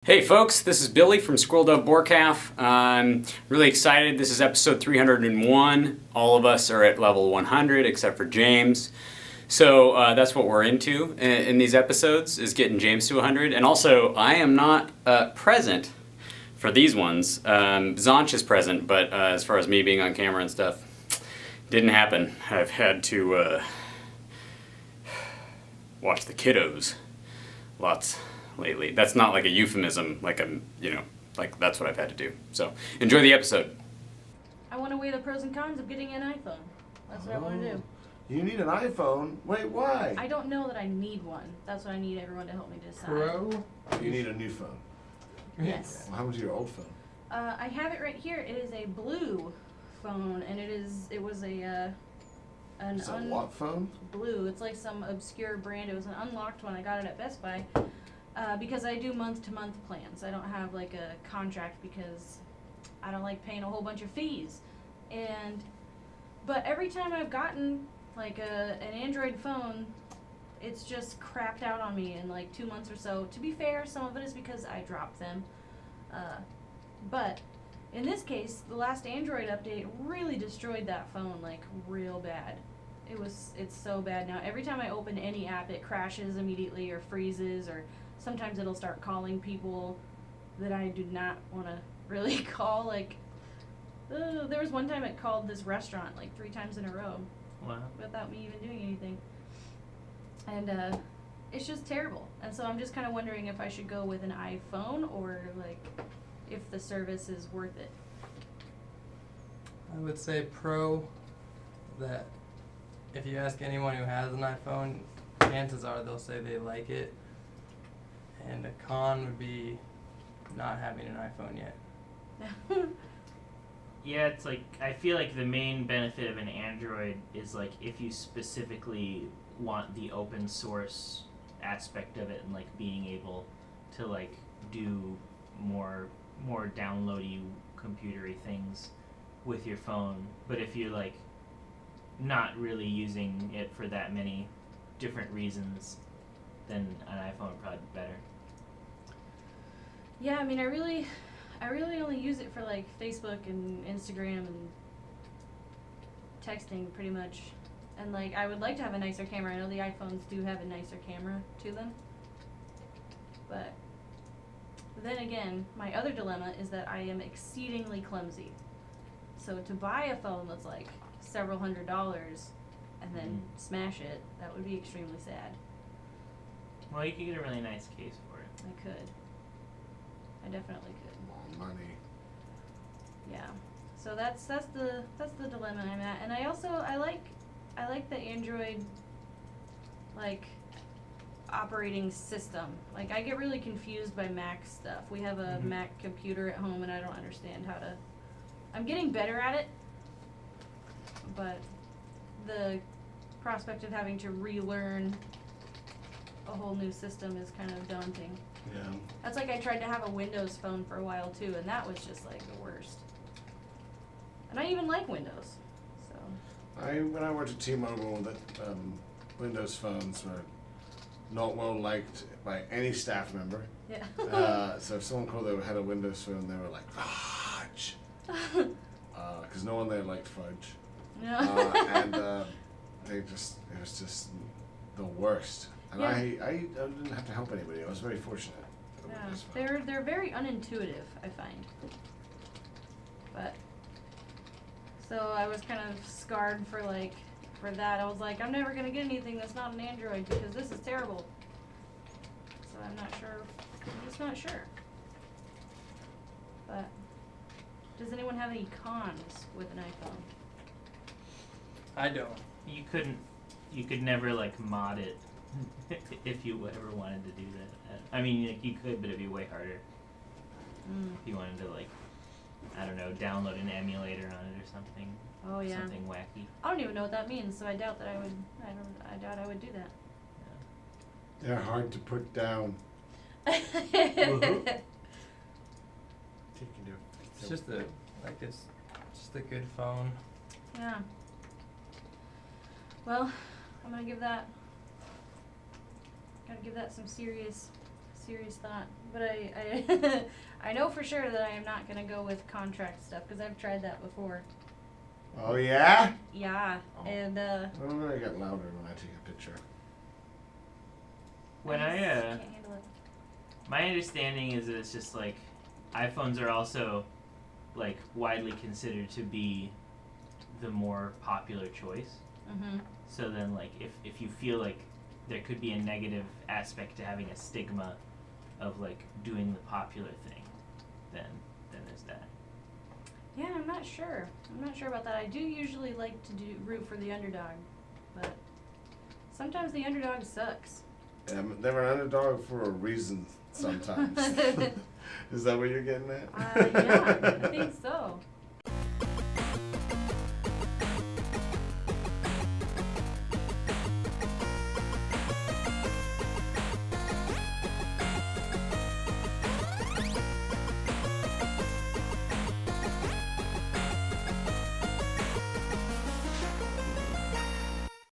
Hey folks, this is Billy from Squirrel Boar. I'm really excited. This is episode 301. All of us are at level 100 except for James. So that's what we're into in these episodes, is getting James to 100. And also, I am not present for these ones. Zonch is present, but as far as me being on camera and stuff, didn't happen. I've had to watch the kiddos lots lately. That's not like a euphemism, like like that's what I've had to do. So enjoy the episode. I want to weigh the pros and cons of getting an iPhone. That's what I want to do. You need an iPhone? Wait, why? I don't know that I need one. That's what I need everyone to help me decide. Pro? You need a new phone. Yes. Well, how was your old phone? I have it right here. It is a blue phone, and it was a what phone? Blue. It's like some obscure brand. It was an unlocked one. I got it at Best Buy. Because I do month-to-month plans. I don't have like a contract because I don't like paying a whole bunch of fees. But every time I've gotten like an Android phone, it's just crapped out on me in like 2 months or so. To be fair, some of it is because I dropped them. But in this case, the last Android update really destroyed that phone like real bad. It's so bad now. Every time I open any app, it crashes immediately or freezes, or sometimes it'll start calling people that I do not want to really call. Like, there was one time it called this restaurant like 3 times in a row. Wow. Without me even doing anything. And it's just terrible. And so I'm just kind of wondering if I should go with an iPhone or like if the service is worth it. I would say pro, that if you ask anyone who has an iPhone, chances are they'll say they like it. And a con would be not having an iPhone yet. Yeah, it's like, I feel like the main benefit of an Android is like if you specifically want the open source aspect of it and like being able to like do more downloady computery things with your phone. But if you're like not really using it for that many different reasons, then an iPhone would probably be better. Yeah, I mean, I really only use it for like Facebook and Instagram and texting pretty much. And like, I would like to have a nicer camera. I know the iPhones do have a nicer camera to them. But then again, my other dilemma is that I am exceedingly clumsy. So to buy a phone that's like several $100s and then smash it, that would be extremely sad. Well, you could get a really nice case for it. I could. I definitely could. More money. Yeah. So that's the dilemma I'm at. And I like the Android like operating system. Like, I get really confused by Mac stuff. We have a Mac computer at home and I don't understand how to. I'm getting better at it, but the prospect of having to relearn a whole new system is kind of daunting. Yeah. That's like I tried to have a Windows phone for a while too, and that was just like the worst. And I even like Windows, so. When I worked at T-Mobile, that Windows phones were not well liked by any staff member. Yeah. So if someone called they had a Windows phone, they were like, fudge. Because no one there liked fudge. No. And it was just the worst. And Yeah. I didn't have to help anybody. I was very fortunate. Yeah. They're very unintuitive, I find. But so I was kind of scarred for that. I was like, I'm never gonna get anything that's not an Android because this is terrible. So I'm not sure. I'm just not sure. But does anyone have any cons with an iPhone? I don't. You could never like mod it if you ever wanted to do that. I mean, like, you could, but it'd be way harder. If you wanted to, like, I don't know, download an emulator on it or something. Oh yeah. Something wacky. I don't even know what that means, so I doubt that I would. I doubt I would do that. They're hard to put down. It's just a good phone. Yeah. Well, I'm gonna give that some serious serious thought. But I I know for sure that I am not gonna go with contract stuff because I've tried that before. Oh yeah? Yeah, Oh. and I'm gonna get louder when I take a picture. When just I can't handle it. my understanding is that it's just like iPhones are also like widely considered to be the more popular choice. Mhm. So then like if you feel like there could be a negative aspect to having a stigma of like doing the popular thing, then there's that. Yeah, I'm not sure. I'm not sure about that. I do usually like to root for the underdog, but sometimes the underdog sucks. Yeah, they're an underdog for a reason sometimes. Is that what you're getting at? Yeah, I think so.